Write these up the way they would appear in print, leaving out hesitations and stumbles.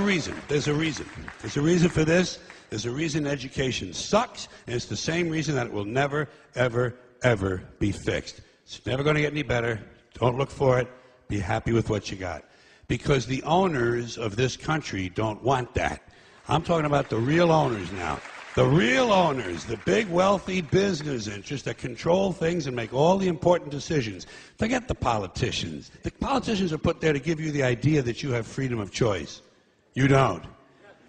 reason. There's a reason. There's a reason for this. There's a reason education sucks, and it's the same reason that it will never, ever, ever be fixed. It's never going to get any better. Don't look for it. Be happy with what you got. Because the owners of this country don't want that. I'm talking about the real owners now. The real owners, the big wealthy business interests that control things and make all the important decisions. Forget the politicians. The politicians are put there to give you the idea that you have freedom of choice. You don't.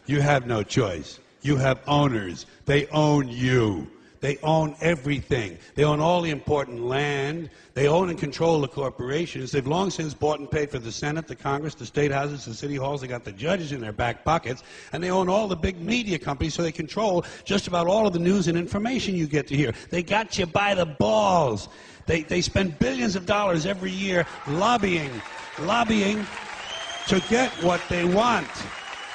You have no choice. You have owners. They own you. They own everything. They own all the important land. They own and control the corporations. They've long since bought and paid for the Senate, the Congress, the state houses, the city halls. They got the judges in their back pockets. And they own all the big media companies, so they control just about all of the news and information you get to hear. They got you by the balls. They spend billions of dollars every year lobbying to get what they want.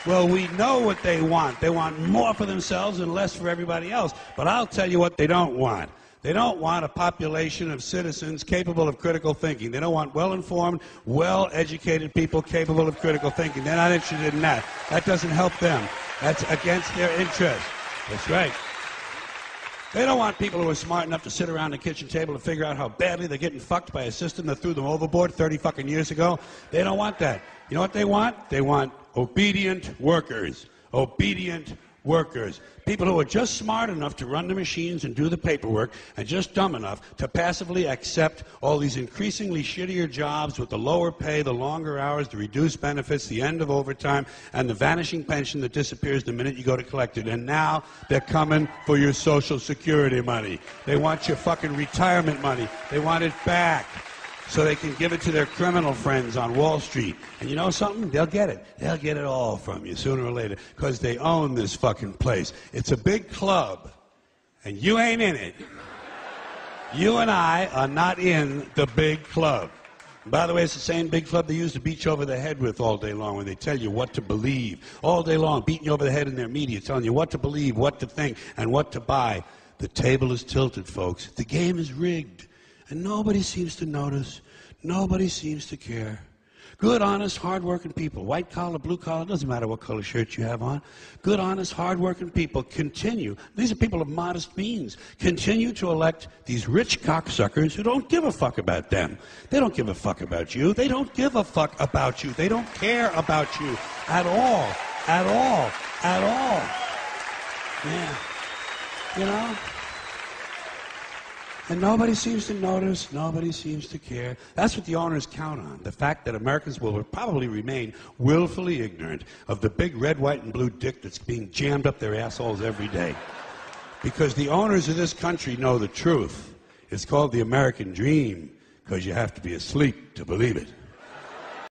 Well, we know what they want. They want more for themselves and less for everybody else. But I'll tell you what they don't want. They don't want a population of citizens capable of critical thinking. They don't want well-informed, well-educated people capable of critical thinking. They're not interested in that. That doesn't help them. That's against their interest. That's right. They don't want people who are smart enough to sit around the kitchen table and figure out how badly they're getting fucked by a system that threw them overboard 30 fucking years ago. They don't want that. You know what they want? They want obedient workers. Obedient workers. People who are just smart enough to run the machines and do the paperwork and just dumb enough to passively accept all these increasingly shittier jobs with the lower pay, the longer hours, the reduced benefits, the end of overtime, and the vanishing pension that disappears the minute you go to collect it. And now they're coming for your Social Security money. They want your fucking retirement money. They want it back, so they can give it to their criminal friends on Wall Street. And you know something? They'll get it. They'll get it all from you sooner or later, because they own this fucking place. It's a big club, and you ain't in it. You and I are not in the big club. And by the way, it's the same big club they used to beat you over the head with all day long when they tell you what to believe. All day long, beating you over the head in their media, telling you what to believe, what to think, and what to buy. The table is tilted, folks. The game is rigged. And nobody seems to notice. Nobody seems to care. Good, honest, hard-working people, white collar, blue collar, doesn't matter what color shirt you have on. Good, honest, hard-working people continue. These are people of modest means. Continue to elect these rich cocksuckers who don't give a fuck about them. They don't give a fuck about you. They don't give a fuck about you. They don't care about you at all. At all. At all. Yeah. You know? And nobody seems to notice, nobody seems to care. That's what the owners count on, the fact that Americans will probably remain willfully ignorant of the big red, white, and blue dick that's being jammed up their assholes every day. Because the owners of this country know the truth. It's called the American dream, because you have to be asleep to believe it.